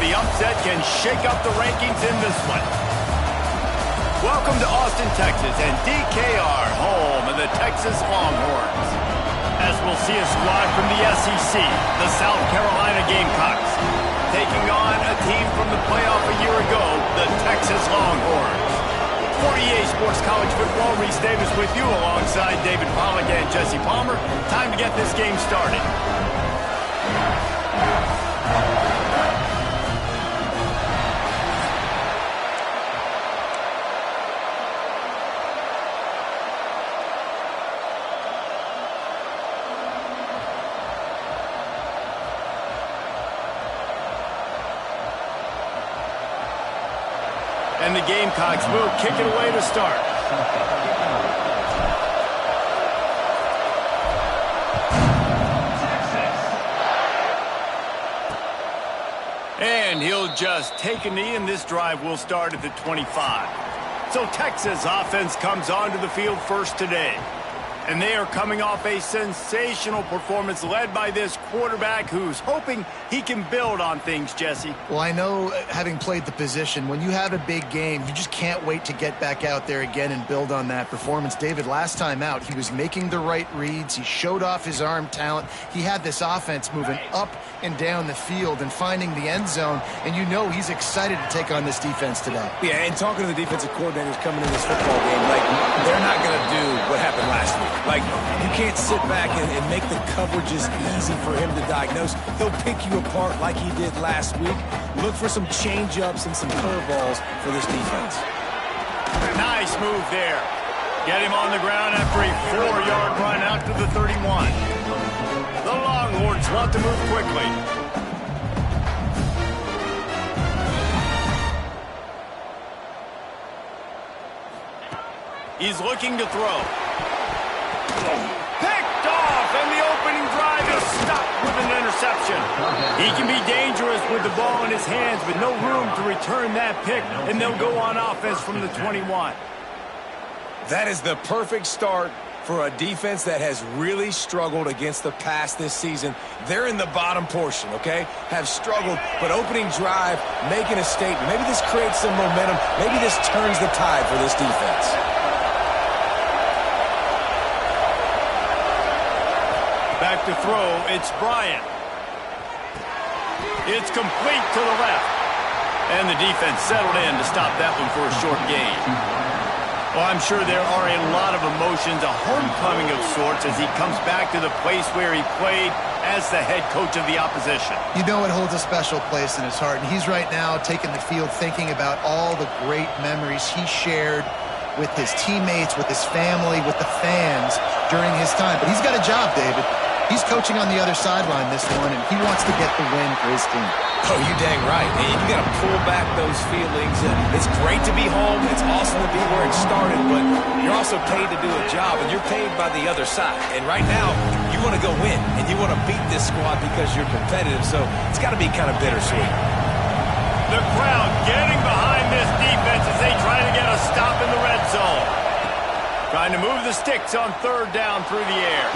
the upset can shake up the rankings in this one. Welcome to Austin, Texas, and DKR, home of the Texas Longhorns. As we'll see a squad from the SEC, the South Carolina Gamecocks, taking on a team from the playoff a year ago, the Texas Longhorns. 48 Sports College Football, Reese Davis with you alongside David Pollack and Jesse Palmer. Time to get this game started. And the Gamecocks will kick it away to start. And he'll just take a knee, and this drive will start at the 25. So Texas offense comes onto the field first today. And they are coming off a sensational performance led by this quarterback who's hoping he can build on things, Jesse. Well, I know, having played the position, when you have a big game, you just can't wait to get back out there again and build on that performance. David, last time out, he was making the right reads. He showed off his arm talent. He had this offense moving up and down the field and finding the end zone. And you know he's excited to take on this defense today. Yeah, and talking to the defensive coordinators coming in this football game, like, they're not going to do what happened last week. Like, you can't sit back and make the coverages easy for him to diagnose. He'll pick you apart like he did last week. Look for some change-ups and some curveballs for this defense. Nice move there. Get him on the ground after a 4-yard run out to the 31. The Longhorns want to move quickly. He's looking to throw. Picked off, and the opening drive is stopped with an interception. He can be dangerous with the ball in his hands, but no room to return that pick, and they'll go on offense from the 21. That is the perfect start for a defense that has really struggled against the pass this season. They're in the bottom portion, okay? Have struggled, but opening drive, making a statement. Maybe this creates some momentum. Maybe this turns the tide for this defense. Back to throw, it's Bryant. It's complete to the left. And the defense settled in to stop that one for a short gain. Well, I'm sure there are a lot of emotions, a homecoming of sorts, as he comes back to the place where he played as the head coach of the opposition. You know it holds a special place in his heart, and he's right now taking the field thinking about all the great memories he shared with his teammates, with his family, with the fans during his time. But he's got a job, David. He's coaching on the other sideline this one, and he wants to get the win for his team. Oh, you dang right. And you got to pull back those feelings. It's great to be home. It's awesome to be where it started, but you're also paid to do a job, and you're paid by the other side. And right now, you want to go win, and you want to beat this squad because you're competitive, so it's got to be kind of bittersweet. The crowd getting behind this defense as they try to get a stop in the red zone. Trying to move the sticks on third down through the air.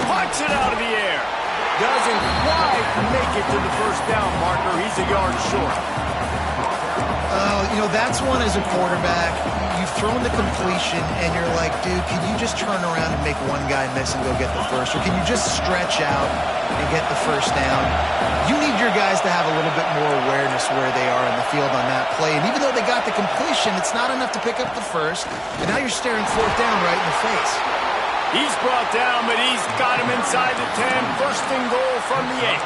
Punch it out of the air. Doesn't quite make it to the first down marker. He's a yard short. You know, that's one as a quarterback. You've thrown the completion, and you're like, dude, can you just turn around and make one guy miss and go get the first? Or can you just stretch out and get the first down? You need your guys to have a little bit more awareness where they are in the field on that play. And even though they got the completion, it's not enough to pick up the first. And now you're staring fourth down right in the face. He's brought down, but he's got him inside the 10. First and goal from the 8.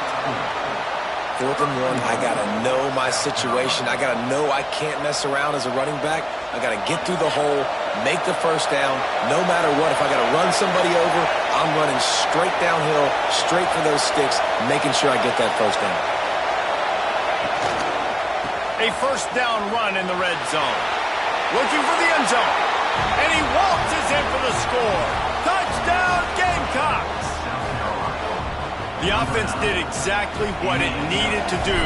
4th and 1, I got to know my situation. I got to know I can't mess around as a running back. I got to get through the hole, make the first down, no matter what. If I got to run somebody over, I'm running straight downhill, straight for those sticks, making sure I get that first down. A first down run in the red zone. Looking for the end zone. And he waltzes in for the score. Touchdown, Gamecocks! The offense did exactly what it needed to do,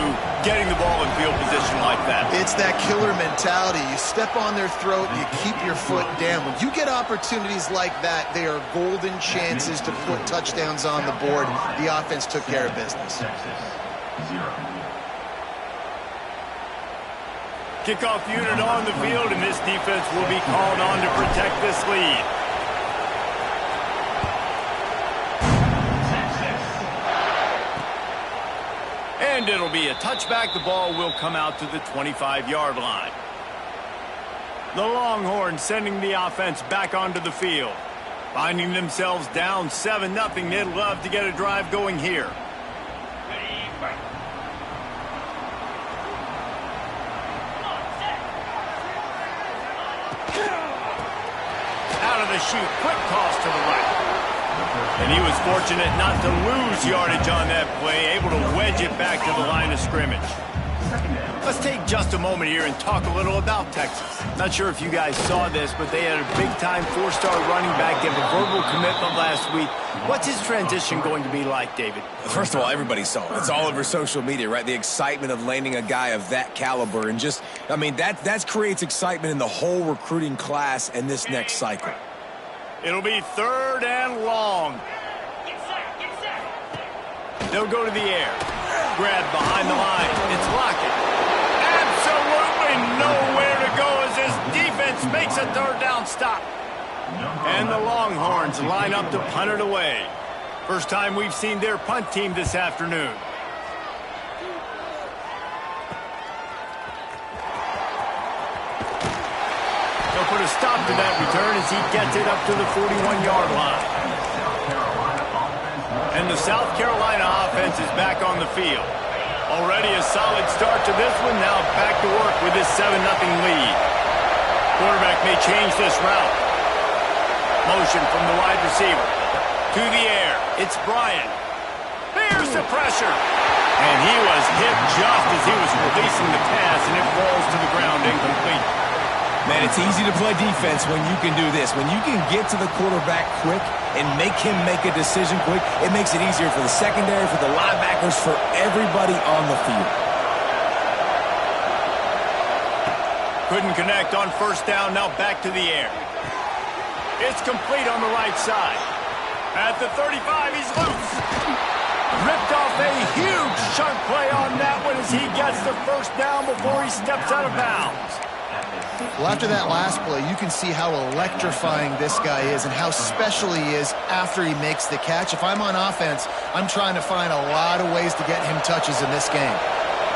getting the ball in field position like that. It's that killer mentality. You step on their throat and you keep your foot down. When you get opportunities like that, they are golden chances to put touchdowns on the board. The offense took care of business. Kickoff unit on the field, and this defense will be called on to protect this lead. And it'll be a touchback. The ball will come out to the 25-yard line. The Longhorns sending the offense back onto the field. Finding themselves down 7-0. They'd love to get a drive going here. Out of the chute, quick toss to the right. And he was fortunate not to lose yardage on that play, able to wedge it back to the line of scrimmage. Let's take just a moment here and talk a little about Texas. Not sure if you guys saw this, but they had a big-time four-star running back give a verbal commitment last week. What's his transition going to be like, David? First of all, everybody saw it. It's all over social media, right? The excitement of landing a guy of that caliber. And just, I mean, that creates excitement in the whole recruiting class and this next cycle. It'll be 3rd and long. They'll go to the air. Grab behind the line. It's Lockett. Absolutely nowhere to go as this defense makes a 3rd down stop. And the Longhorns line up to punt it away. First time we've seen their punt team this afternoon. They'll put a stop to that return as he gets it up to the 41-yard line. And the South Carolina offense is back on the field. Already a solid start to this one. Now back to work with this 7-0 lead. Quarterback may change this route. Motion from the wide receiver. To the air. It's Bryant. There's the pressure. And he was hit just as he was releasing the pass, and it falls to the ground incomplete. Man, it's easy to play defense when you can do this. When you can get to the quarterback quick and make him make a decision quick, it makes it easier for the secondary, for the linebackers, for everybody on the field. Couldn't connect on 1st down, now back to the air. It's complete on the right side. At the 35, he's loose. Ripped off a huge chunk play on that one as he gets the 1st down before he steps out of bounds. Well, after that last play, you can see how electrifying this guy is and how special he is after he makes the catch. If I'm on offense, I'm trying to find a lot of ways to get him touches in this game.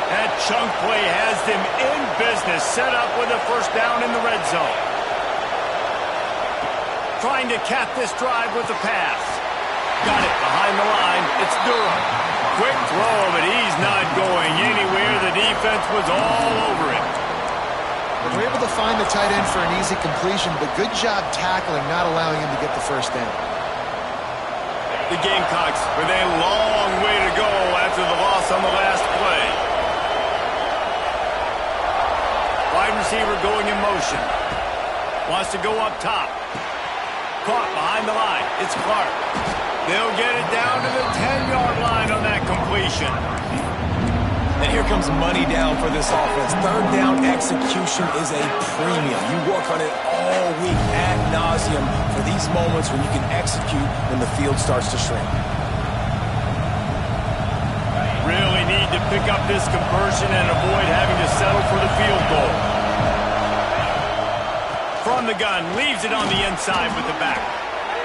That chunk play has them in business, set up with a 1st down in the red zone. Trying to cap this drive with the pass. Got it behind the line. It's Durham. Quick throw, but he's not going anywhere. The defense was all over it. They're able to find the tight end for an easy completion, but good job tackling, not allowing him to get the 1st down. The Gamecocks with a long way to go after the loss on the last play. Wide receiver going in motion. Wants to go up top. Caught behind the line. It's Clark. They'll get it down to the 10-yard line on that completion. And here comes money down for this offense. 3rd down execution is a premium. You work on it all week ad nauseum for these moments when you can execute when the field starts to shrink. Really need to pick up this conversion and avoid having to settle for the field goal. From the gun, leaves it on the inside with the back.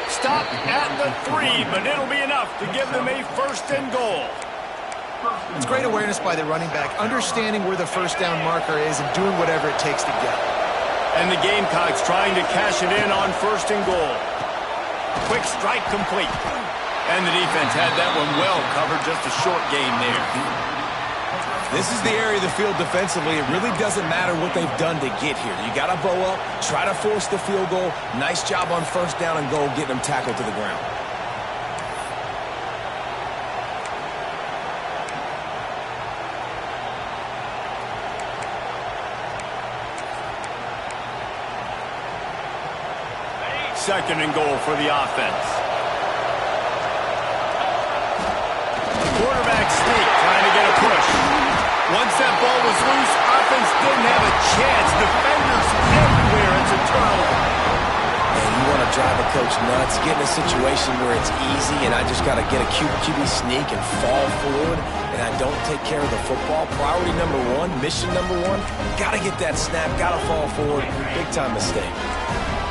Stop at the 3, but it'll be enough to give them a 1st and goal. It's great awareness by the running back, understanding where the 1st down marker is and doing whatever it takes to get it. And the Gamecocks trying to cash it in on 1st and goal. Quick strike complete. And the defense had that one well covered, just a short gain there. This is the area of the field defensively. It really doesn't matter what they've done to get here. You got to bow up, try to force the field goal. Nice job on 1st down and goal, getting them tackled to the ground. Second and goal for the offense. Quarterback sneak, trying to get a push. Once that ball was loose, offense didn't have a chance. Defenders everywhere. It's a turnover. And you want to drive a coach nuts, get in a situation where it's easy and I just got to get a QB sneak and fall forward and I don't take care of the football. Priority number one, mission number one, got to get that snap, got to fall forward. Big time mistake.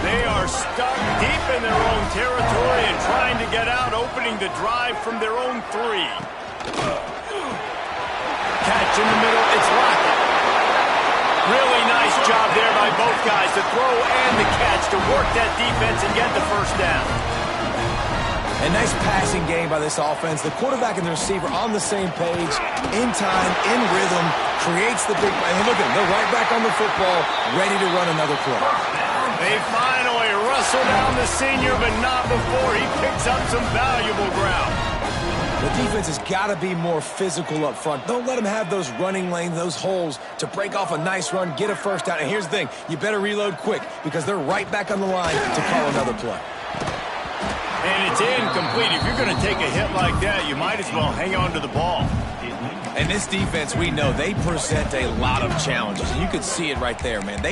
They are stuck deep in their own territory and trying to get out, opening the drive from their own 3. Catch in the middle, it's Lockett. Really nice job there by both guys, the throw and the catch to work that defense and get the first down. A nice passing game by this offense. The quarterback and the receiver on the same page, in time, in rhythm, creates the big play. Hey, look at them, they're right back on the football, ready to run another play. They finally wrestle down the senior, but not before he picks up some valuable ground. The defense has got to be more physical up front. Don't let them have those running lanes, those holes to break off a nice run, get a first down. And here's the thing, you better reload quick because they're right back on the line to call another play. And it's incomplete. If you're going to take a hit like that, you might as well hang on to the ball. And this defense, we know, they present a lot of challenges. And you can see it right there, man.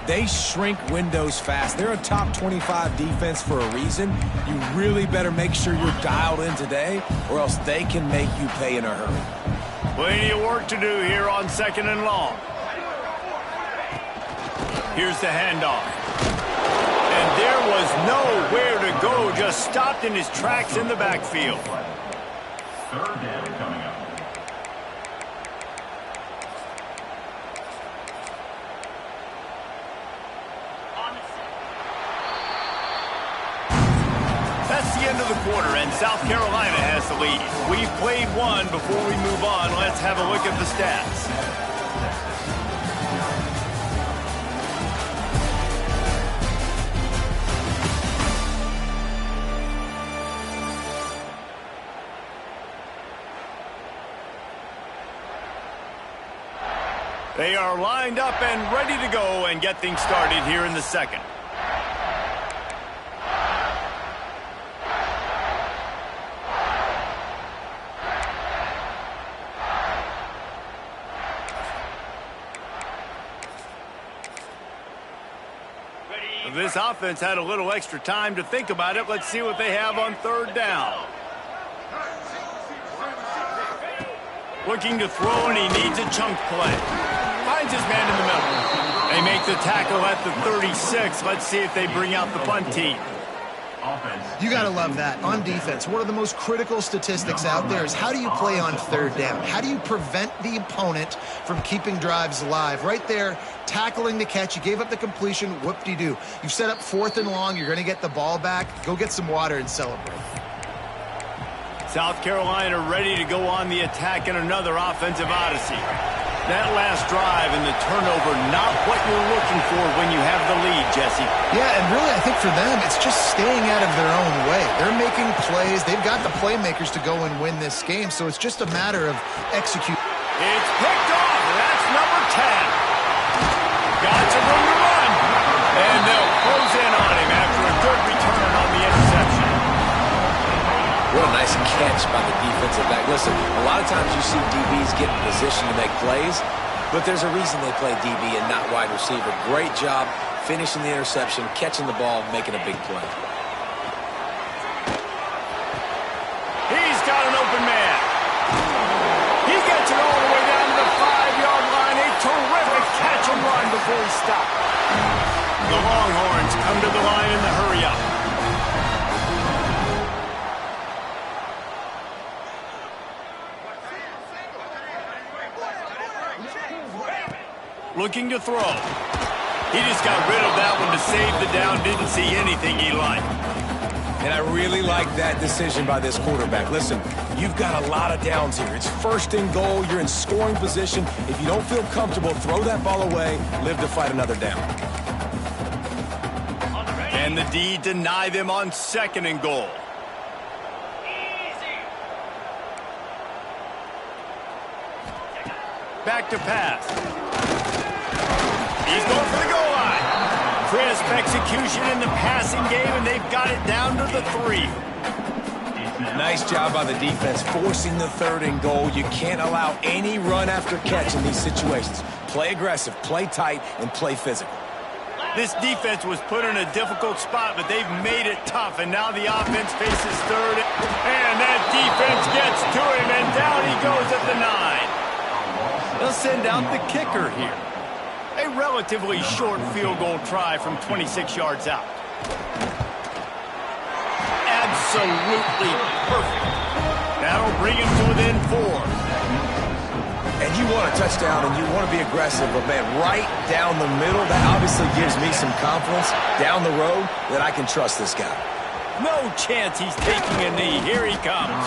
They shrink windows fast. They're a top 25 defense for a reason. You really better make sure you're dialed in today, or else they can make you pay in a hurry. Plenty of work to do here on 2nd and long. Here's the handoff. And there was nowhere to go, just stopped in his tracks in the backfield. 3rd down coming up. That's the end of the quarter, and South Carolina has the lead. We've played one. Before we move on, let's have a look at the stats. They are lined up and ready to go and get things started here in the second. This offense had a little extra time to think about it. Let's see what they have on 3rd down. Looking to throw, and he needs a chunk play. Finds his man in the middle. They make the tackle at the 36. Let's see if they bring out the punt team. You got to love that. On defense, one of the most critical statistics out there is how do you play on 3rd down? How do you prevent the opponent from keeping drives alive? Right there, tackling the catch. You gave up the completion. Whoop-de-doo. You've set up 4th and long. You're going to get the ball back. Go get some water and celebrate. South Carolina ready to go on the attack in another offensive odyssey. That last drive and the turnover, not what you're looking for when you have the lead, Jesse. Yeah, and really I think for them, it's just staying out of their own way. They're making plays. They've got the playmakers to go and win this game, so it's just a matter of executing. It's picked off. That's number 10. Got some room to run. And they'll close in on him after a good return on the interception. What a nice catch by the defensive back. Listen, a lot of times you see DBs get in position to make plays, but there's a reason they play DB and not wide receiver. Great job finishing the interception, catching the ball, making a big play. He's got an open man. He gets it all the way down to the 5-yard line. A terrific catch and run before he stopped. The Longhorns come to the line in the hurry-up. Looking to throw. He just got rid of that one to save the down. Didn't see anything he liked. And I really like that decision by this quarterback. Listen, you've got a lot of downs here. It's 1st and goal. You're in scoring position. If you don't feel comfortable, throw that ball away. Live to fight another down. And the D deny them on 2nd and goal. Back to pass. He's going for the goal line. Crisp execution in the passing game, and they've got it down to the 3. Nice job by the defense, forcing the 3rd and goal. You can't allow any run after catch in these situations. Play aggressive, play tight, and play physical. This defense was put in a difficult spot, but they've made it tough, and now the offense faces third. And that defense gets to him, and down he goes at the 9. They'll send out the kicker here. A relatively short field goal try from 26 yards out. Absolutely perfect. That'll bring him to within 4. And you want a touchdown and you want to be aggressive, but man, right down the middle, that obviously gives me some confidence down the road that I can trust this guy. No chance he's taking a knee. Here he comes.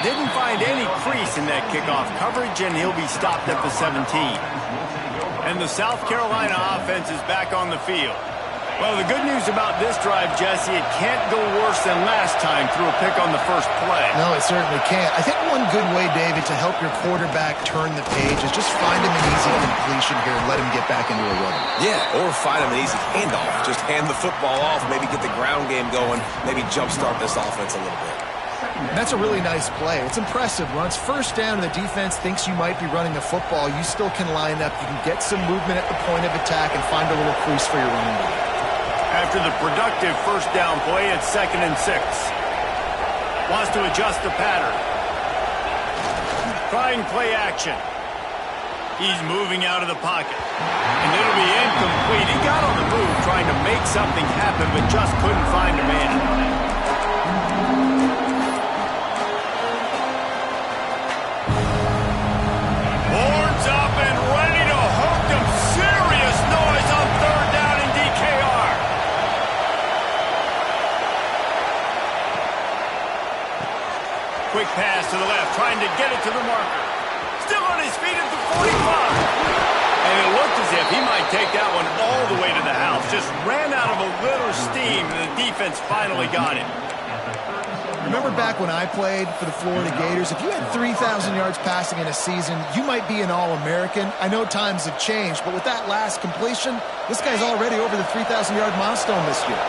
Didn't find any crease in that kickoff coverage, and he'll be stopped at the 17. And the South Carolina offense is back on the field. Well, the good news about this drive, Jesse, it can't go worse than last time through a pick on the first play. No, it certainly can't. I think one good way, David, to help your quarterback turn the page is just find him an easy completion here and let him get back into a rhythm. Yeah, or find him an easy handoff. Just hand the football off, maybe get the ground game going, maybe jumpstart this offense a little bit. And that's a really nice play. It's impressive. Once first down and the defense thinks you might be running the football, you still can line up. You can get some movement at the point of attack and find a little crease for your running back. After the productive first down play, it's 2nd and 6. Wants to adjust the pattern. Trying play action. He's moving out of the pocket. And it'll be incomplete. He got on the move trying to make something happen, but just couldn't find a man. Horns up and ready to hook them. Serious noise on 3rd down in DKR. Quick pass to the left, trying to get it to the marker. Still on his feet at the 45. And it looked as if he might take that one all the way to the house. Just ran out of a little steam, and the defense finally got him. Remember back when I played for the Florida Gators, if you had 3,000 yards passing in a season, you might be an All-American. I know times have changed, but with that last completion, this guy's already over the 3,000-yard milestone this year.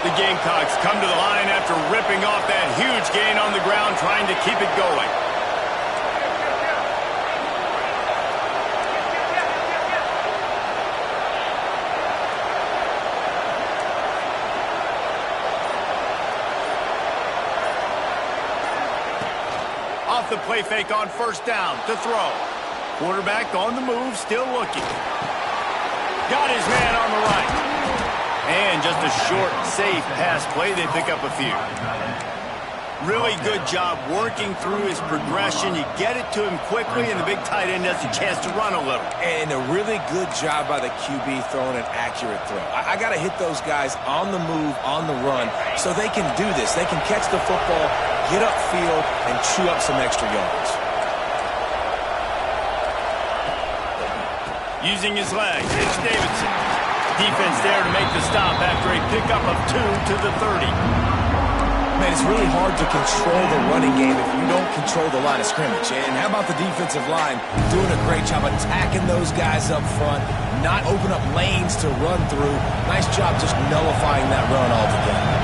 The Gamecocks come to the line after ripping off that huge gain on the ground, trying to keep it going. Off the play fake on first down to throw. Quarterback on the move, still looking. Got his man on the right. And just a short, safe pass play. They pick up a few. Really good job working through his progression. You get it to him quickly, and the big tight end has a chance to run a little. And a really good job by the QB throwing an accurate throw. I got to hit those guys on the move, on the run, so they can do this. They can catch the football, get upfield, and chew up some extra yards. Using his legs, it's Davidson. Defense there to make the stop after a pickup of 2 to the 30. Man, it's really hard to control the running game if you don't control the line of scrimmage. And how about the defensive line doing a great job attacking those guys up front, not open up lanes to run through. Nice job just nullifying that run altogether.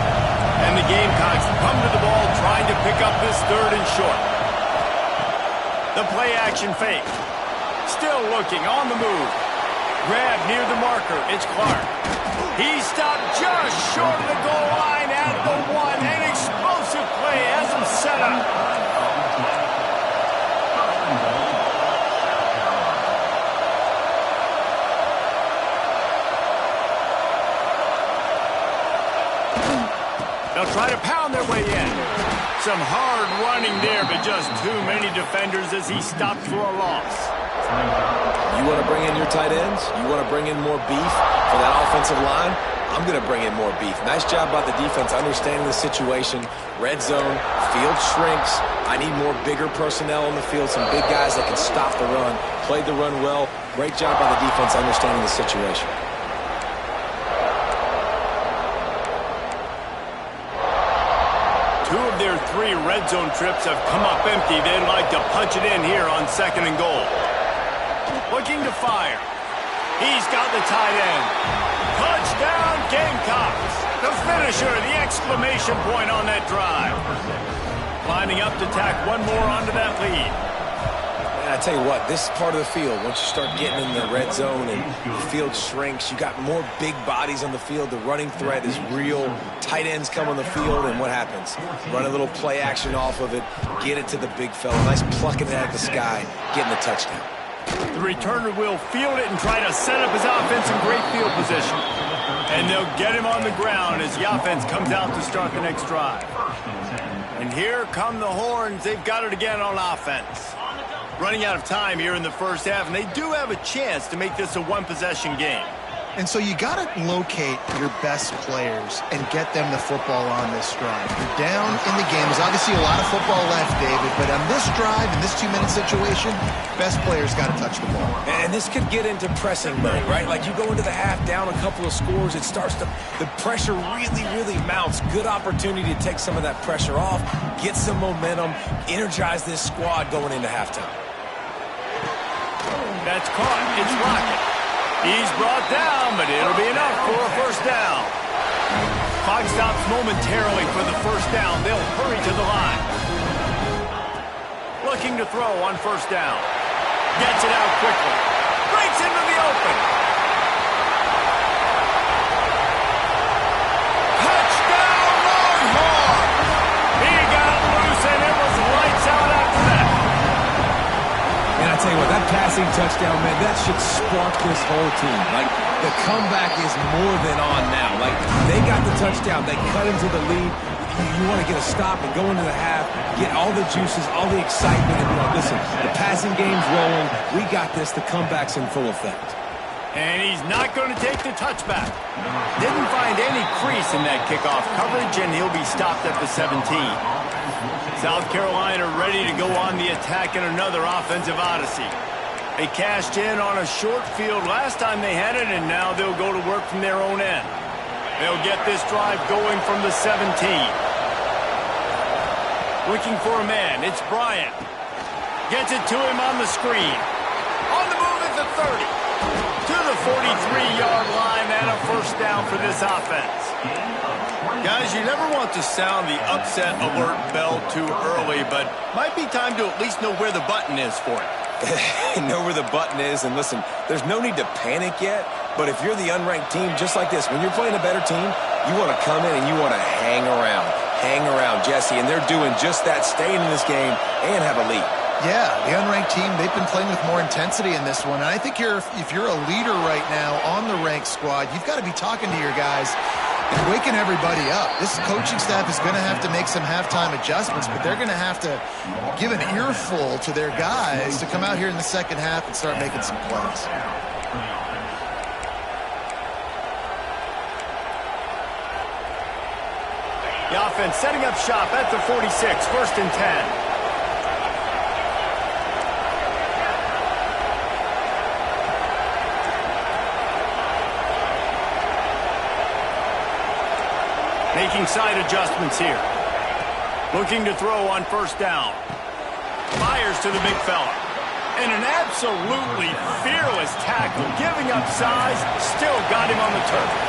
And the Gamecocks come to the ball trying to pick up this 3rd and short. The play action fake. Still looking on the move. Grab near the marker. It's Clark. He stopped just short of the goal line at the 1. An explosive play has him set up. They'll try to pound their way in. Some hard running there, but just too many defenders as he stopped for a loss. You want to bring in your tight ends? You want to bring in more beef for that offensive line? I'm going to bring in more beef. Nice job by the defense understanding the situation. Red zone, field shrinks. I need more bigger personnel on the field, some big guys that can stop the run. Played the run well. Great job by the defense understanding the situation. Two of their 3 red zone trips have come up empty. They'd like to punch it in here on 2nd and goal. Looking to fire. He's got the tight end. Touchdown, Gamecocks. The finisher, the exclamation point on that drive. Lining up to tack one more onto that lead. I tell you what, this part of the field, once you start getting in the red zone and the field shrinks, you got more big bodies on the field. The running threat is real. Tight ends come on the field, and what happens? Run a little play action off of it, get it to the big fella. Nice plucking it out of the sky, getting the touchdown. The returner will field it and try to set up his offense in great field position. And they'll get him on the ground as the offense comes out to start the next drive. And here come the Horns. They've got it again on offense. Running out of time here in the first half, and they do have a chance to make this a one-possession game. And so you got to locate your best players and get them the football on this drive. You're down in the game. There's obviously a lot of football left, David, but on this drive, in this 2-minute situation, best players got to touch the ball. And this could get into pressing mode, right? Like you go into the half down a couple of scores, it starts to, the pressure really, really mounts. Good opportunity to take some of that pressure off, get some momentum, energize this squad going into halftime. That's caught. It's Rocket. He's brought down, but it'll be enough for a first down. Clock stops momentarily for the first down. They'll hurry to the line. Looking to throw on first down. Gets it out quickly. Breaks into the open. Touchdown, Longhorn! He got loose, and it was lights out after that. And I tell you what, that passing touchdown, man, that should spark this whole team. Like, the comeback is more than on now. Like, they got the touchdown. They cut into the lead. You want to get a stop and go into the half, get all the juices, all the excitement, and be like, listen, the passing game's rolling. We got this. The comeback's in full effect. And he's not going to take the touchback. Didn't find any crease in that kickoff coverage, and he'll be stopped at the 17. South Carolina ready to go on the attack in another offensive odyssey. They cashed in on a short field last time they had it, and now they'll go to work from their own end. They'll get this drive going from the 17. Looking for a man. It's Bryant. Gets it to him on the screen. On the move at the 30. To the 43-yard line, and a first down for this offense. Guys, you never want to sound the upset alert bell too early, but might be time to at least know where the button is for it. Know where the button is, and listen, there's no need to panic yet, but if you're the unranked team, just like this, when you're playing a better team, you want to come in and you want to hang around, Jesse, and they're doing just that, staying in this game and have a lead. Yeah, the unranked team, they've been playing with more intensity in this one, and I think if you're a leader right now on the ranked squad, you've got to be talking to your guys and waking everybody up. This coaching staff is going to have to make some halftime adjustments, but they're going to have to give an earful to their guys to come out here in the second half and start making some plays. The offense setting up shop at the 46, first and 10. Making side adjustments here. Looking to throw on first down. Fires to the big fella. And an absolutely fearless tackle. Giving up size. Still got him on the turf.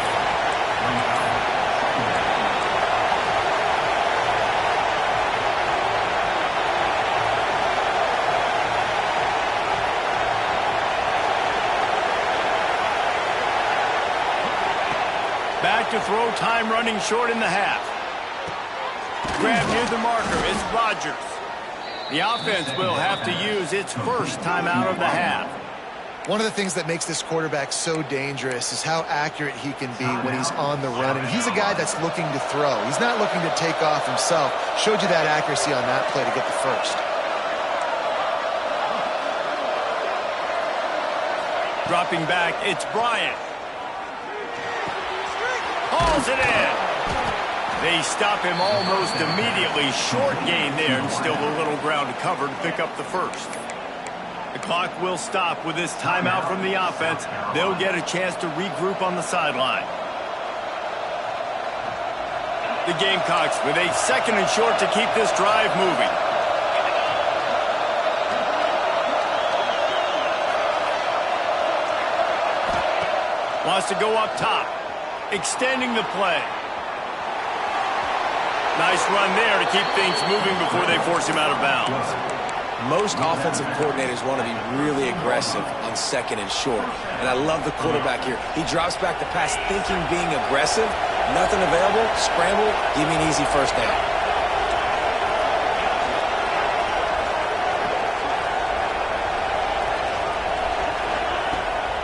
Back to throw, time running short in the half. Grab near the marker, it's Rodgers. The offense will have to use its first timeout of the half. One of the things that makes this quarterback so dangerous is how accurate he can be when he's on the run. And he's a guy that's looking to throw. He's not looking to take off himself. Showed you that accuracy on that play to get the first. Dropping back, it's Bryant. Hauls it in. They stop him almost immediately. Short gain there, and still a little ground to cover to pick up the first. The clock will stop with this timeout from the offense. They'll get a chance to regroup on the sideline. The Gamecocks with a second and short to keep this drive moving. Wants to go up top. Extending the play. Nice run there to keep things moving before they force him out of bounds. Most offensive coordinators want to be really aggressive on second and short. And I love the quarterback here. He drops back the pass thinking being aggressive. Nothing available. Scramble. Give me an easy first down.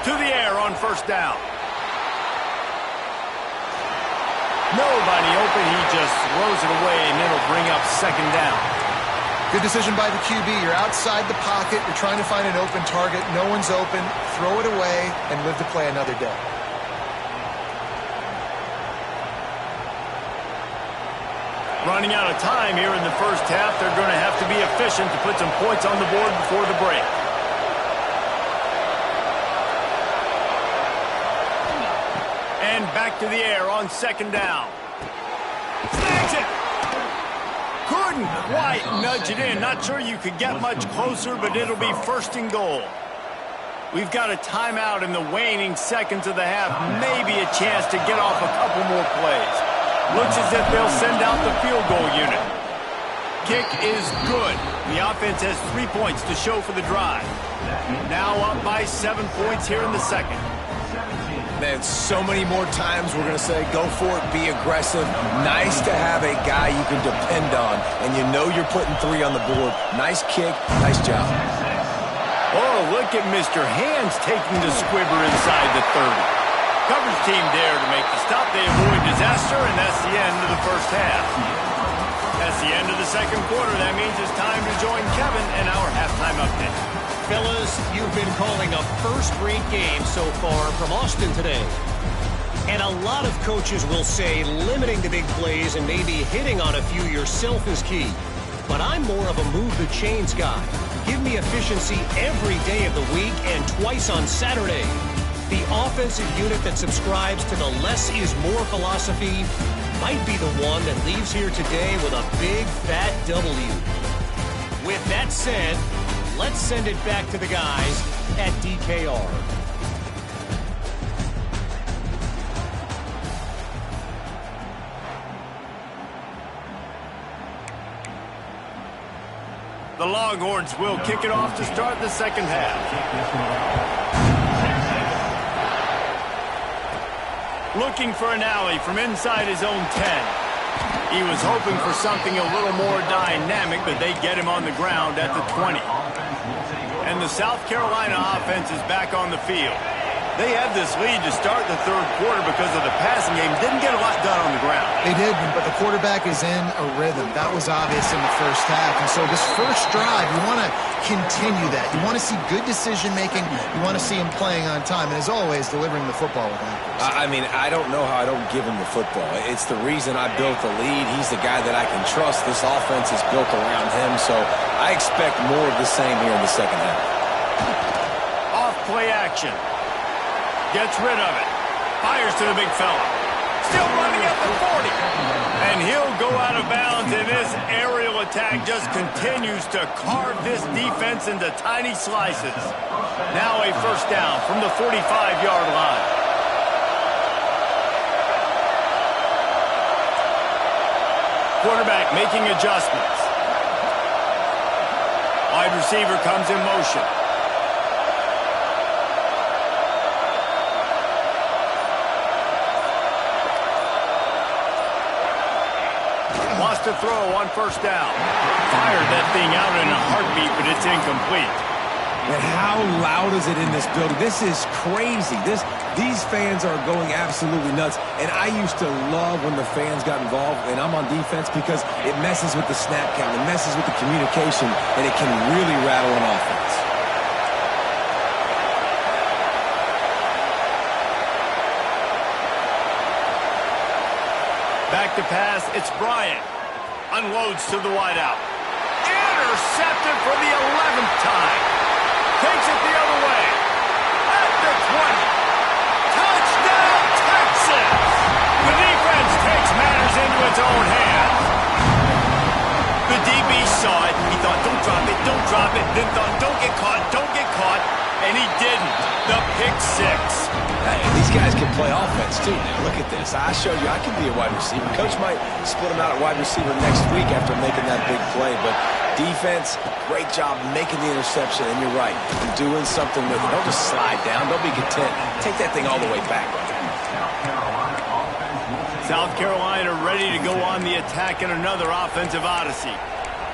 To the air on first down. Nobody open. He just throws it away, and it'll bring up second down. Good decision by the QB. You're outside the pocket. You're trying to find an open target. No one's open. Throw it away and live to play another day. Running out of time here in the first half. They're going to have to be efficient to put some points on the board before the break. And back to the air on second down. Snags it! Couldn't quite nudge it in. Not sure you could get much closer, but it'll be first and goal. We've got a timeout in the waning seconds of the half. Maybe a chance to get off a couple more plays. Looks as if they'll send out the field goal unit. Kick is good. The offense has 3 points to show for the drive. Now up by 7 points here in the second. Man, so many more times we're going to say, go for it, be aggressive. Nice to have a guy you can depend on, and you know you're putting 3 on the board. Nice kick, nice job. Oh, look at Mr. Hands taking the squibber inside the 30. Coverage team there to make the stop. They avoid disaster, and that's the end of the first half. That's the end of the second quarter. That means it's time to join Kevin in our halftime update. Fellas, you've been calling a first-rate game so far from Austin today. And a lot of coaches will say limiting the big plays and maybe hitting on a few yourself is key. But I'm more of a move the chains guy. Give me efficiency every day of the week and twice on Saturday. The offensive unit that subscribes to the less is more philosophy might be the one that leaves here today with a big fat W. With that said, let's send it back to the guys at DKR. The Longhorns will kick it off to start the second half. Looking for an alley from inside his own 10. He was hoping for something a little more dynamic, but they get him on the ground at the 20. And the South Carolina offense is back on the field. They had this lead to start the third quarter because of the passing game. Didn't get a lot done on the ground. They did, but the quarterback is in a rhythm. That was obvious in the first half. And so this first drive, you want to continue that. You want to see good decision-making. You want to see him playing on time. And as always, delivering the football with accuracy. I mean, I don't know how I don't give him the football. It's the reason I built the lead. He's the guy that I can trust. This offense is built around him. So I expect more of the same here in the second half. Off play action. Gets rid of it. Fires to the big fella. Still running at the 40. And he'll go out of bounds, and this aerial attack just continues to carve this defense into tiny slices. Now a first down from the 45-yard line. Quarterback making adjustments. Wide receiver comes in motion. Wants to throw on first down. Fired that thing out in a heartbeat, but it's incomplete. And how loud is it in this building? This is crazy. These fans are going absolutely nuts. And I used to love when the fans got involved, and I'm on defense, because it messes with the snap count, it messes with the communication, and it can really rattle an offense. Back to pass, it's Bryant. Unloads to the wideout. Intercepted for the 11th time. Takes it the other way. At the 20. Touchdown, Texas! The defense takes matters into its own hands. The DB saw it. He thought, don't drop it. Then thought, don't get caught. And he didn't. The pick six. Hey, these guys can play offense, too. Now, look at this. I showed you I can be a wide receiver. Coach might split him out at wide receiver next week after making that big play, but defense, great job making the interception, and you're right, doing something with it. Don't just slide down. Don't be content. Take that thing all the way back. South Carolina ready to go on the attack in another offensive odyssey.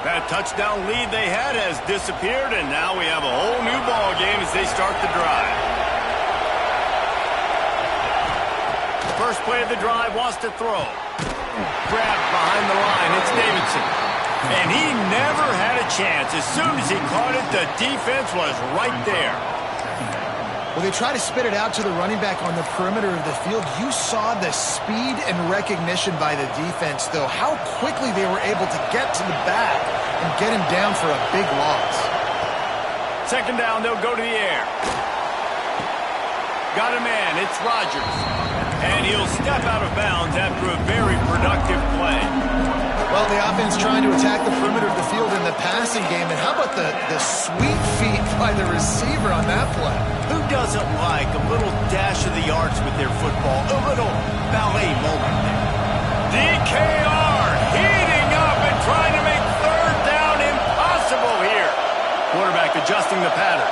That touchdown lead they had has disappeared, and now we have a whole new ball game as they start the drive. First play of the drive wants to throw. Grabbed behind the line. It's Davidson. And he never had a chance. As soon as he caught it, the defense was right there. Well, they try to spit it out to the running back on the perimeter of the field. You saw the speed and recognition by the defense, though. How quickly they were able to get to the back and get him down for a big loss. Second down, they'll go to the air. Got a man. It's Rodgers. And he'll step out of bounds after a very productive play. Well, the offense trying to attack the perimeter of the field in the passing game. And how about the sweet feet by the receiver on that play? Who doesn't like a little dash of the yards with their football? A little ballet moment there. DKR heating up and trying to make third down impossible here. Quarterback adjusting the pattern.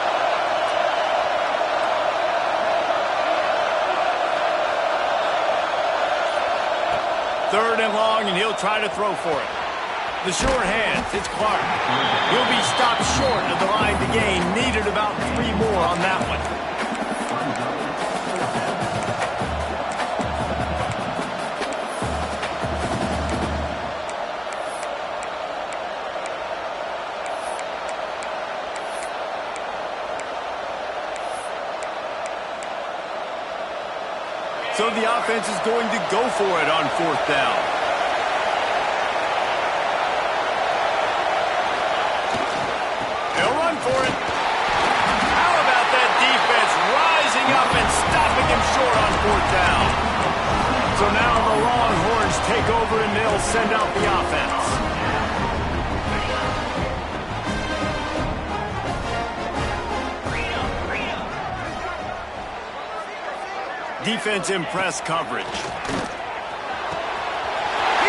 Third and long, and he'll try to throw for it. The short hands, it's Clark. He'll be stopped short of the line to gain. Needed about 3 more on that one. So the offense is going to go for it on fourth down. They'll run for it. How about that defense rising up and stopping him short on fourth down? So now the Longhorns take over and they'll send out the offense. Defense in press coverage. He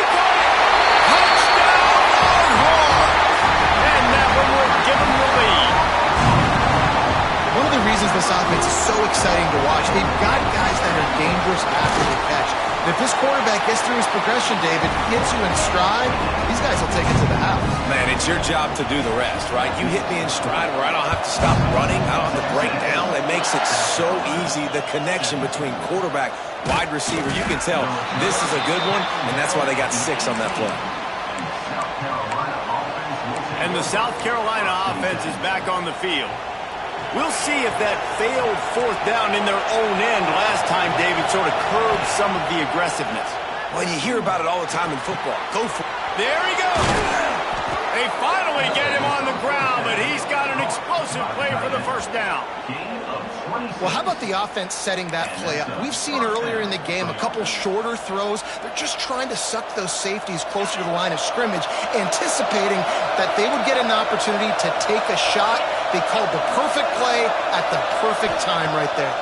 caught it! Touchdown, Longhorns! And that one will give them the lead. One of the reasons this offense is so exciting to watch, they've got guys that are dangerous after the catch. And if this quarterback gets through his progression, David, hits you in stride, these guys will take it to the house. Man, it's your job to do the rest, right? You hit me in stride where I don't have to stop running. I don't have to break down. It makes it so easy. The connection between quarterback, wide receiver, you can tell this is a good one, and that's why they got 6 on that play. And the South Carolina offense is back on the field. We'll see if that failed fourth down in their own end last time, David, sort of curbed some of the aggressiveness. Well, you hear about it all the time in football. Go for it. There he goes. They finally get him on the ground, but he's got an explosive play for the first down. Well, how about the offense setting that play up? We've seen earlier in the game a couple shorter throws. They're just trying to suck those safeties closer to the line of scrimmage, anticipating that they would get an opportunity to take a shot. They called the perfect play at the perfect time right there.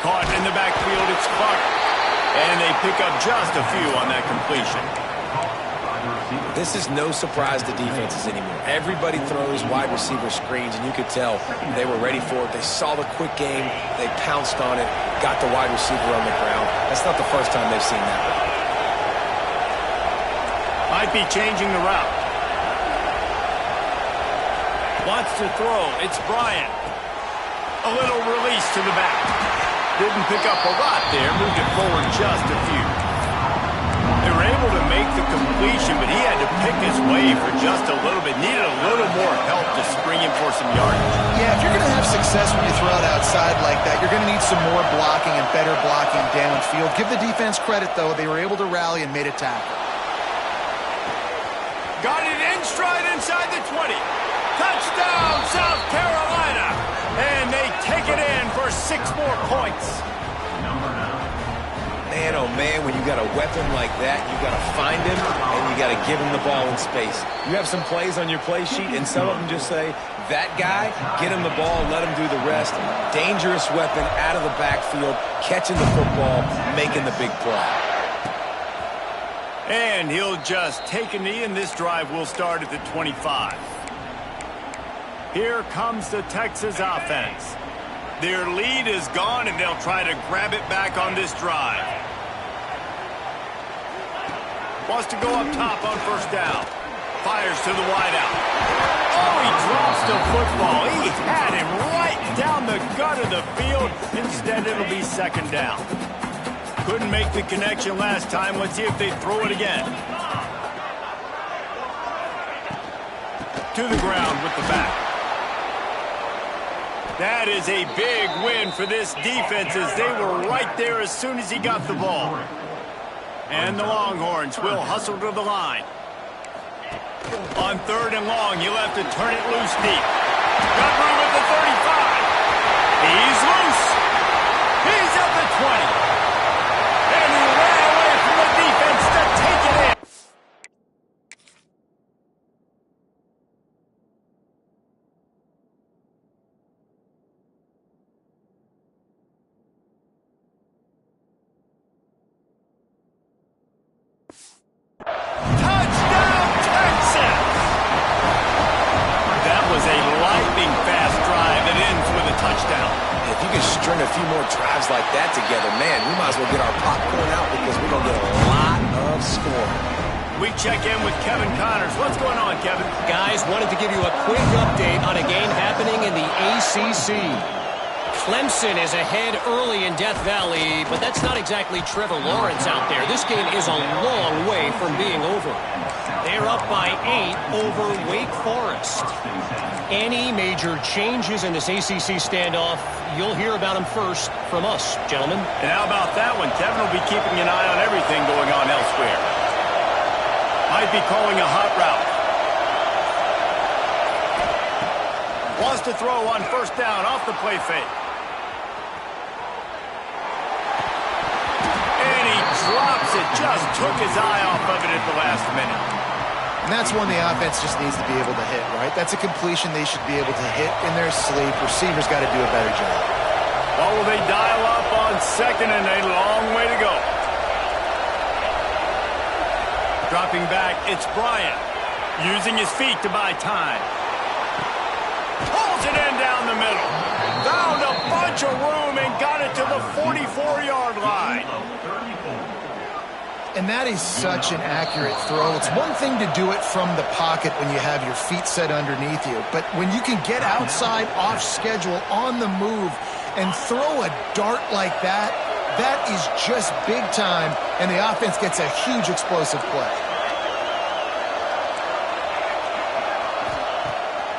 Caught in the backfield, it's Clark. And they pick up just a few on that completion. This is no surprise to defenses anymore. Everybody throws wide receiver screens, and you could tell they were ready for it. They saw the quick game. They pounced on it, got the wide receiver on the ground. That's not the first time they've seen that. Might be changing the route. Wants to throw. It's Bryant. A little release to the back. Didn't pick up a lot there. Moved it forward just a few. They were able to make the completion, but he had to pick his way for just a little bit. Needed a little more help to spring him for some yardage. Yeah, if you're going to have success when you throw it outside like that, you're going to need some more blocking and better blocking downfield. Give the defense credit, though. They were able to rally and made a tackle. Got it in stride inside the 20. Touchdown, South Carolina. And they take it in for 6 more points. Man, oh man, when you got a weapon like that, you got to find him and you got to give him the ball in space. You have some plays on your play sheet, and some of them just say, that guy, get him the ball, let him do the rest. Dangerous weapon out of the backfield, catching the football, making the big play. And he'll just take a knee, and this drive will start at the 25. Here comes the Texas offense. Their lead is gone, and they'll try to grab it back on this drive. Wants to go up top on first down. Fires to the wideout. Oh, he drops the football. He had him right down the gut of the field. Instead, it'll be second down. Couldn't make the connection last time. Let's see if they throw it again. To the ground with the back. That is a big win for this defense as they were right there as soon as he got the ball. And the Longhorns will hustle to the line. On third and long, he'll have to turn it loose deep. Got room at the 35. He's loose. He's at the 20. And he ran away from the defense to take it in. Touchdown, Texas! That was a lightning-fast drive that ends with a touchdown. If you can string a few more drives like that together, man, we might as well get our popcorn out because we're going to get a lot of scoring. We check in with Kevin Connors. What's going on, Kevin? Guys, wanted to give you a quick update on a game happening in the ACC. Clemson is ahead early in Death Valley, but that's not exactly Trevor Lawrence out there. This game is a long way from being over. They're up by 8 over Wake Forest. Any major changes in this ACC standoff, you'll hear about them first from us, gentlemen. And how about that one? Kevin will be keeping an eye on everything going on elsewhere. Might be calling a hot route. Wants to throw on first down off the play fake. And he drops it. Just took his eye off of it at the last minute. And that's one the offense just needs to be able to hit, right? That's a completion they should be able to hit in their sleep. Receivers got to do a better job. Well, will they dial up on second and a long way to go? Dropping back, it's Bryant. Using his feet to buy time. Pulls it in down the middle. Found a bunch of room and got it to the 44-yard line. And that is such an accurate throw. It's one thing to do it from the pocket when you have your feet set underneath you, but when you can get outside, off schedule, on the move, and throw a dart like that, that is just big time, and the offense gets a huge explosive play.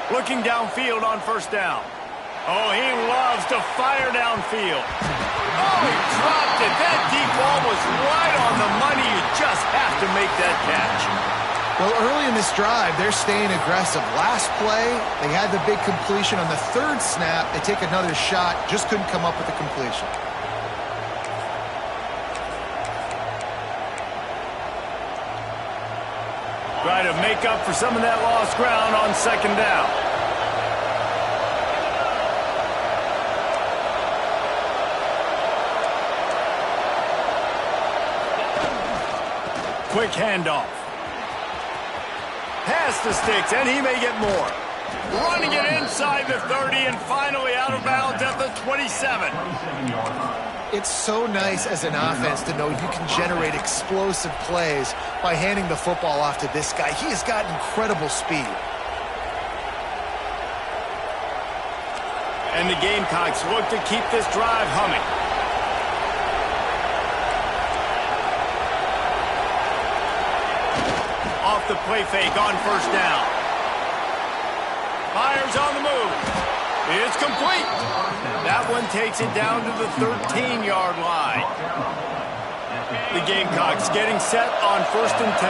Looking downfield on first down. Oh, he loves to fire downfield. Oh, he dropped it. That deep ball was right on the money. You just have to make that catch. Well, early in this drive, they're staying aggressive. Last play, they had the big completion. On the third snap, they take another shot. Just couldn't come up with the completion. Try to make up for some of that lost ground on second down. Quick handoff. Pass the sticks, and he may get more. Running it inside the 30 and finally out of bounds at the 27. It's so nice as an offense to know you can generate explosive plays by handing the football off to this guy. He has got incredible speed. And the Gamecocks look to keep this drive humming. Off the play fake on first down. Fires on the move. It's complete. That one takes it down to the 13-yard line. The Gamecocks getting set on first and 10.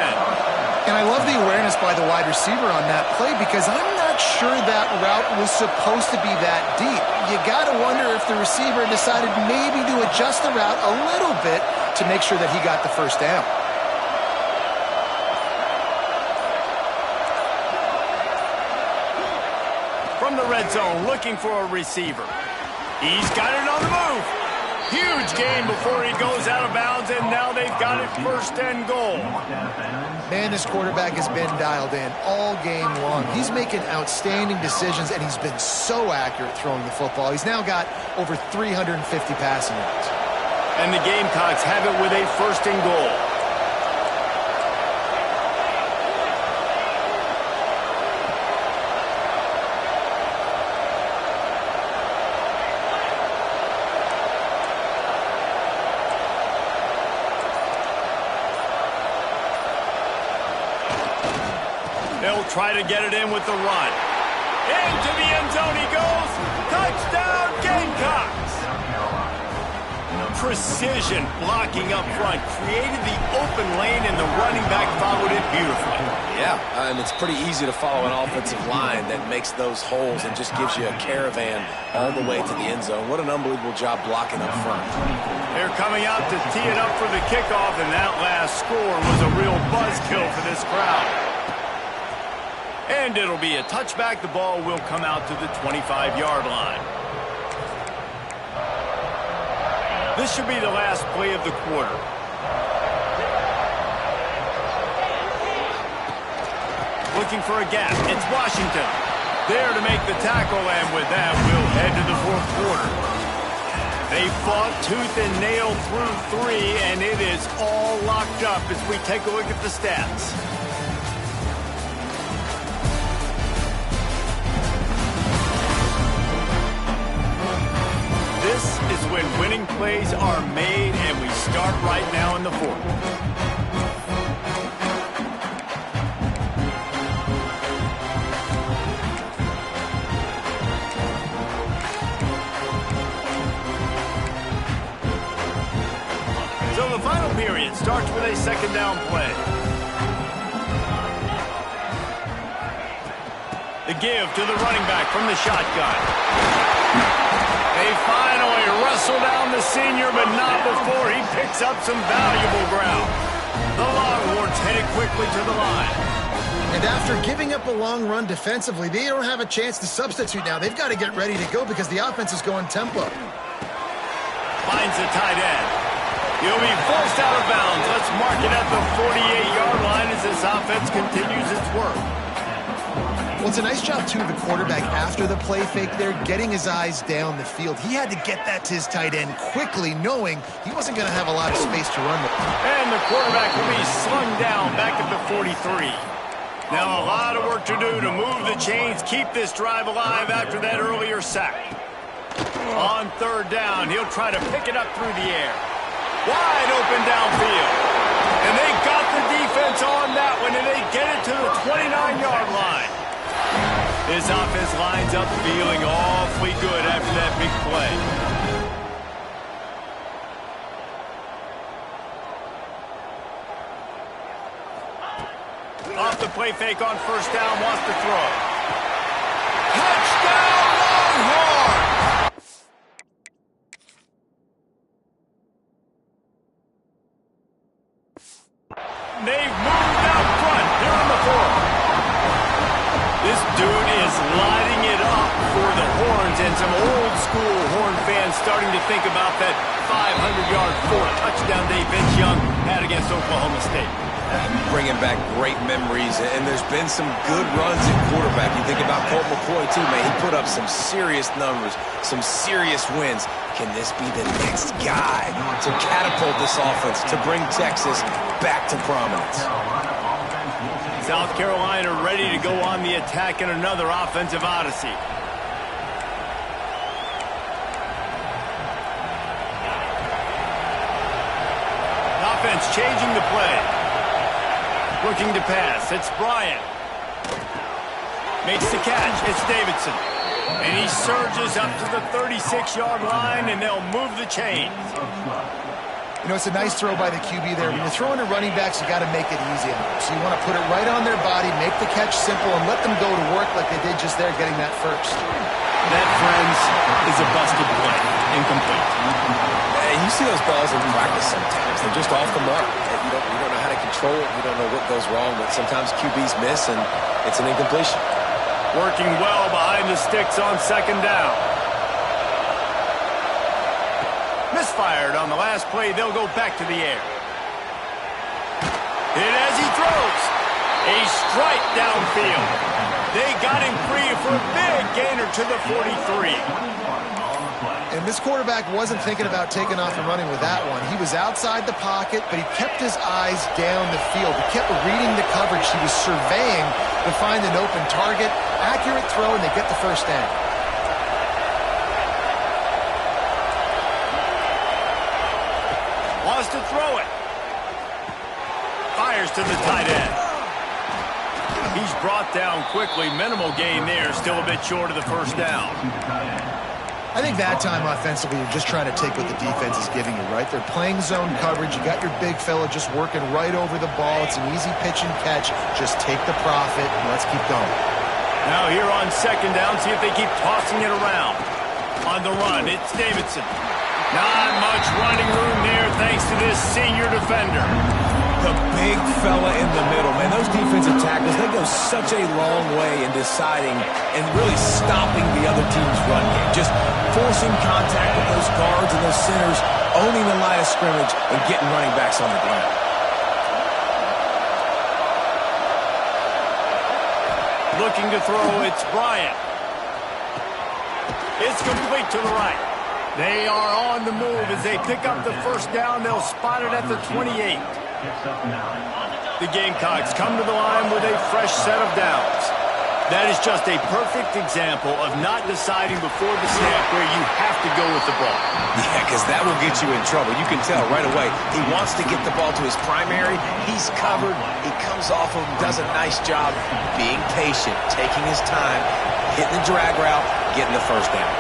And I love the awareness by the wide receiver on that play because I'm not sure that route was supposed to be that deep. You got to wonder if the receiver decided maybe to adjust the route a little bit to make sure that he got the first down. From the red zone, looking for a receiver. He's got it on the move. Huge gain before he goes out of bounds, and now they've got it 1st and goal. Man, this quarterback has been dialed in all game long. He's making outstanding decisions, and he's been so accurate throwing the football. He's now got over 350 passing yards. And the Gamecocks have it with a 1st and goal. They'll try to get it in with the run. Into the end zone he goes. Touchdown, Gamecocks! Precision blocking up front. Created the open lane, and the running back followed it beautifully. Yeah, and it's pretty easy to follow an offensive line that makes those holes and just gives you a caravan all the way to the end zone. What an unbelievable job blocking up front. They're coming out to tee it up for the kickoff, and that last score was a real buzzkill for this crowd. And it'll be a touchback. The ball will come out to the 25-yard line. This should be the last play of the quarter. Looking for a gap. It's Washington. There to make the tackle, and with that, we'll head to the 4th quarter. They fought tooth and nail through 3, and it is all locked up as we take a look at the stats. This is when winning plays are made, and we start right now in the 4th. So the final period starts with a 2nd down play. The give to the running back from the shotgun. They finally wrestle down the senior, but not before he picks up some valuable ground. The Longhorns headed quickly to the line. And after giving up a long run defensively, they don't have a chance to substitute now. They've got to get ready to go because the offense is going tempo. Finds the tight end. He'll be forced out of bounds. Let's mark it at the 48-yard line as this offense continues its work. Well, it's a nice job, too, of the quarterback after the play fake there, getting his eyes down the field. He had to get that to his tight end quickly, knowing he wasn't going to have a lot of space to run with. And the quarterback will be slung down back at the 43. Now a lot of work to do to move the chains, keep this drive alive after that earlier sack. On 3rd down, he'll try to pick it up through the air. Wide open downfield. And they got the defense on that one, and they get it to the 29-yard line. This offense lines up feeling awfully good after that big play. Off the play fake on 1st down, wants to throw. Touchdown, Longhorns! They've moved out front here in the 4th. This dude is lighting it up for the Horns, and some old-school Horn fans starting to think about that 500-yard 4th touchdown day Vince Young had against Oklahoma State. Bringing back great memories, and there's been some good runs at quarterback. You think about Colt McCoy, too, man. He put up some serious numbers, some serious wins. Can this be the next guy to catapult this offense, to bring Texas back to prominence? South Carolina ready to go on the attack in another offensive odyssey. Offense changing the play. Looking to pass. It's Bryant. Makes the catch. It's Davidson. And he surges up to the 36-yard line, and they'll move the chains. You know, it's a nice throw by the QB there. When you're throwing to running backs, you got to make it easy on them. So you want to put it right on their body, make the catch simple, and let them go to work like they did just there, getting that first. That, friends, is a busted play. Incomplete. And you see those balls in practice sometimes. They're just off the mark. You don't know how to control it. You don't know what goes wrong, but sometimes QBs miss, and it's an incompletion. Working well behind the sticks on 2nd down. Missed fired. On the last play, they'll go back to the air. And as he throws, a strike downfield. They got him free for a big gainer to the 43. And this quarterback wasn't thinking about taking off and running with that one. He was outside the pocket, but he kept his eyes down the field. He kept reading the coverage. He was surveying to find an open target. Accurate throw, and they get the first down. Wants to throw it. Fires to the tight end. He's brought down quickly. Minimal gain there. Still a bit short of the first down. I think that time offensively, you're just trying to take what the defense is giving you, right? They're playing zone coverage. You got your big fella just working right over the ball. It's an easy pitch and catch. Just take the profit and let's keep going. Now here on second down, see if they keep tossing it around. On the run, it's Davidson. Not much running room there thanks to this senior defender. The big fella in the middle, man. Those defensive tackles, they go such a long way in deciding and really stopping the other team's run game. Just forcing contact with those guards and those centers, owning the line of scrimmage, and getting running backs on the ground. Looking to throw, it's Bryant. It's complete to the right. They are on the move as they pick up the first down. They'll spot it at the 28. The Gamecocks come to the line with a fresh set of downs. That is just a perfect example of not deciding before the snap where you have to go with the ball. Yeah, because that will get you in trouble. You can tell right away. He wants to get the ball to his primary. He's covered. He comes off of him, does a nice job being patient, taking his time, hitting the drag route, getting the first down.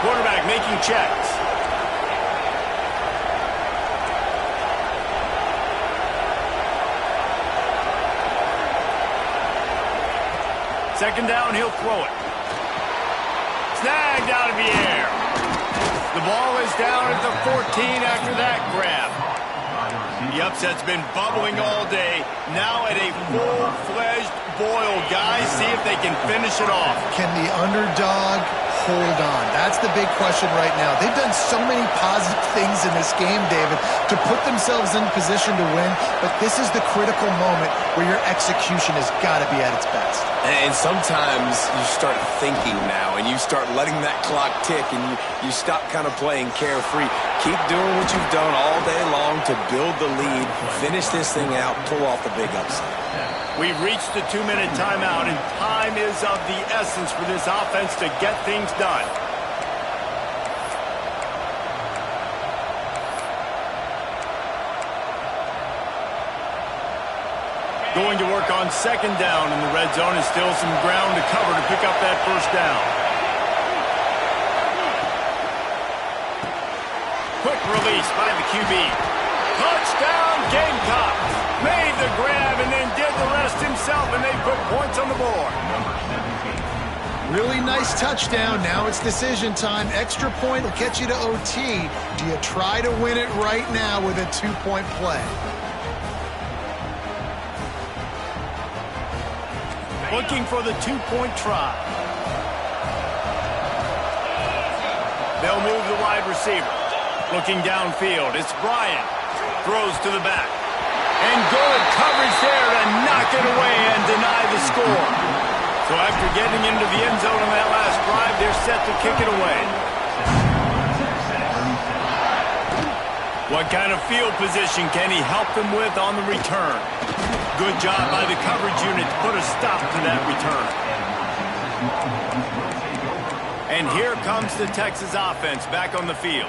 Quarterback making checks. Second down, he'll throw it. Snagged out of the air. The ball is down at the 14 after that grab. The upset's been bubbling all day. Now at a full-fledged boil. Guys, see if they can finish it off. Can the underdog hold on? That's the big question right now. They've done so many positive things in this game, David, to put themselves in position to win, but this is the critical moment where your execution has got to be at its best. And sometimes you start thinking now, and you start letting that clock tick, and you stop kind of playing carefree. Keep doing what you've done all day long to build the lead, finish this thing out, pull off the big upset. We've reached the 2-minute timeout, and time is of the essence for this offense to get things done. Going to work on second down in the red zone, and still some ground to cover to pick up that first down. Quick release by the QB. Touchdown, Gamecocks. Made the grab and then did the rest himself, and they put points on the board. Really nice touchdown. Now it's decision time. Extra point will get you to OT. Do you try to win it right now with a 2-point play? Looking for the 2-point try. They'll move the wide receiver. Looking downfield, it's Bryant. Throws to the back. And good coverage there to knock it away and deny the score. So after getting into the end zone on that last drive, they're set to kick it away. What kind of field position can he help them with on the return? Good job by the coverage unit to put a stop to that return. And here comes the Texas offense back on the field.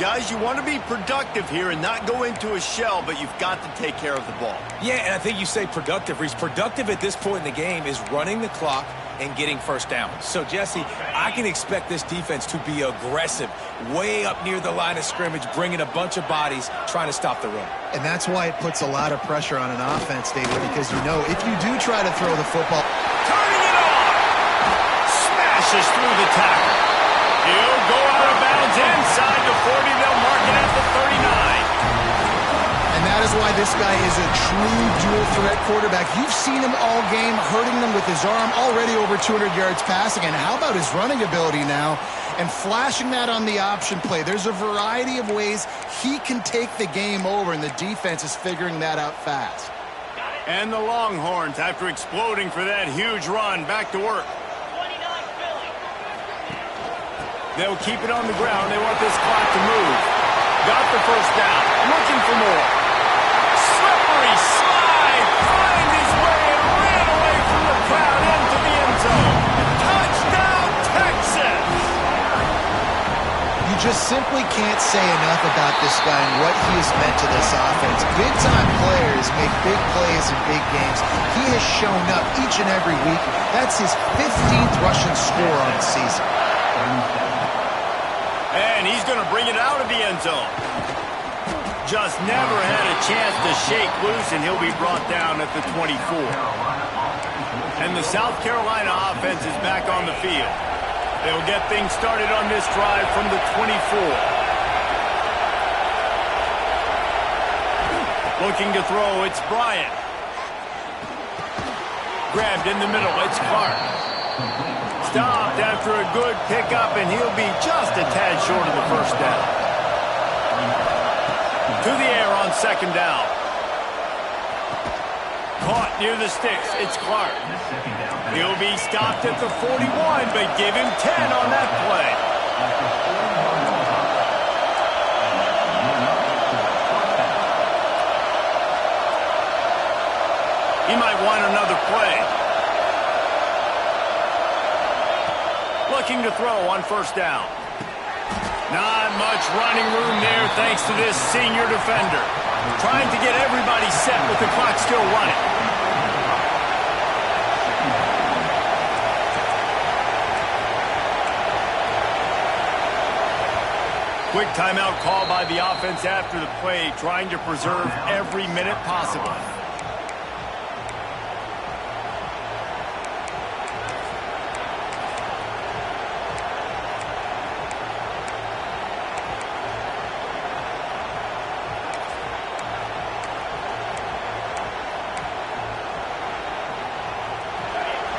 Guys, you want to be productive here and not go into a shell, but you've got to take care of the ball. Yeah, and I think you say productive. Reese, productive at this point in the game is running the clock and getting first down. So, Jesse, I can expect this defense to be aggressive, way up near the line of scrimmage, bringing a bunch of bodies, trying to stop the run. And that's why it puts a lot of pressure on an offense, David, because you know if you do try to throw the football. Turning it on! Smashes through the tackle. He'll go out of bounds inside the 40. They'll mark it at the 39. And that is why this guy is a true dual-threat quarterback. You've seen him all game, hurting them with his arm, already over 200 yards passing. And how about his running ability now? and flashing that on the option play. There's a variety of ways he can take the game over, and the defense is figuring that out fast. And the Longhorns, after exploding for that huge run, back to work. They'll keep it on the ground. They want this clock to move. Got the first down. Looking for more. Slippery slide. Find his way and ran away from the crowd into the end zone. Touchdown, Texas! You just simply can't say enough about this guy and what he has meant to this offense. Big-time players make big plays in big games. He has shown up each and every week. That's his 15th rushing score on the season. And he's going to bring it out of the end zone. Just never had a chance to shake loose, and he'll be brought down at the 24. And the South Carolina offense is back on the field. They'll get things started on this drive from the 24. Looking to throw, it's Bryant. Grabbed in the middle, it's Clark. Stopped after a good pickup, and he'll be just a tad short of the first down. To the air on second down. Caught near the sticks. It's Clark. He'll be stopped at the 41, but give him 10 on that play. He might want another play. Looking to throw on first down. Not much running room there thanks to this senior defender. Trying to get everybody set with the clock still running. Quick timeout call by the offense after the play, trying to preserve every minute possible.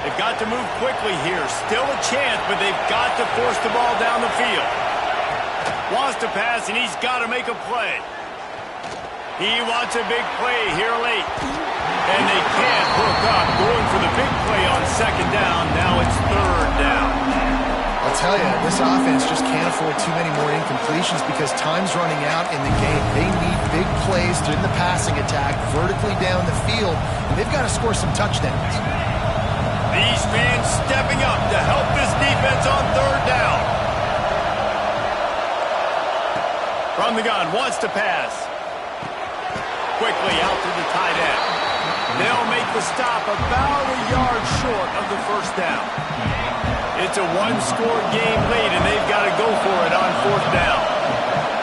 They've got to move quickly here. Still a chance, but they've got to force the ball down the field. Wants to pass, and he's got to make a play. He wants a big play here late. And they can't hook up. Going for the big play on second down. Now it's third down. I'll tell you, this offense just can't afford too many more incompletions because time's running out in the game. They need big plays in the passing attack, vertically down the field, and they've got to score some touchdowns. These fans stepping up to help this defense on third down. From the gun, wants to pass. Quickly out to the tight end. They'll make the stop about a yard short of the first down. It's a one-score game lead, and they've got to go for it on fourth down.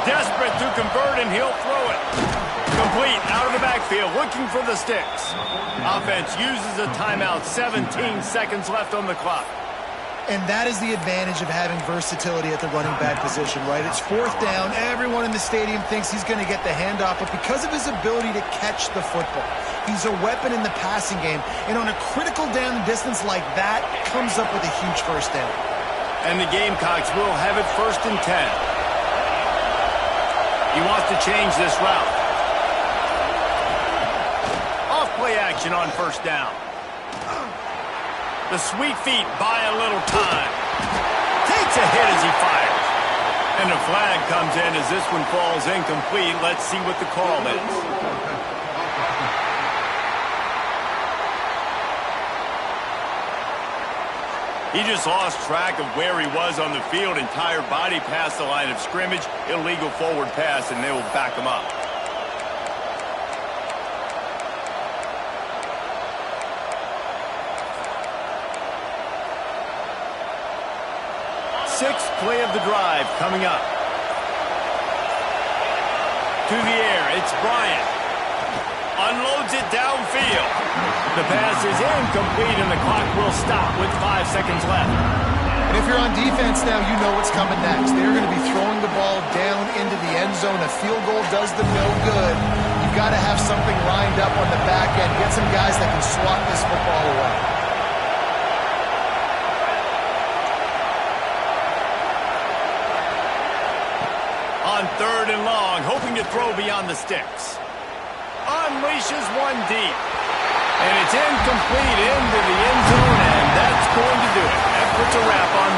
Desperate to convert, and he'll throw it. Complete, out of the backfield, looking for the sticks. Offense uses a timeout, 17 seconds left on the clock. And that is the advantage of having versatility at the running back position, right? It's fourth down. Everyone in the stadium thinks he's going to get the handoff, but because of his ability to catch the football, he's a weapon in the passing game. And on a critical down distance like that, comes up with a huge first down. And the Gamecocks will have it first and 10. He wants to change this route. Off-play action on first down. The sweet feet buy a little time. Takes a hit as he fires. And a flag comes in as this one falls incomplete. Let's see what the call is. He just lost track of where he was on the field. Entire body past the line of scrimmage. Illegal forward pass, and they will back him up. Sixth play of the drive coming up. To the air, it's Bryant. Unloads it downfield. The pass is incomplete, and the clock will stop with 5 seconds left. And if you're on defense now, you know what's coming next. They're going to be throwing the ball down into the end zone. A field goal does them no good. You've got to have something lined up on the back end. Get some guys that can swat this football away. on 3rd and long, hoping to throw beyond the sticks. Unleashes one deep. And it's incomplete into the end zone, and that's going to do it. That puts a wrap on this.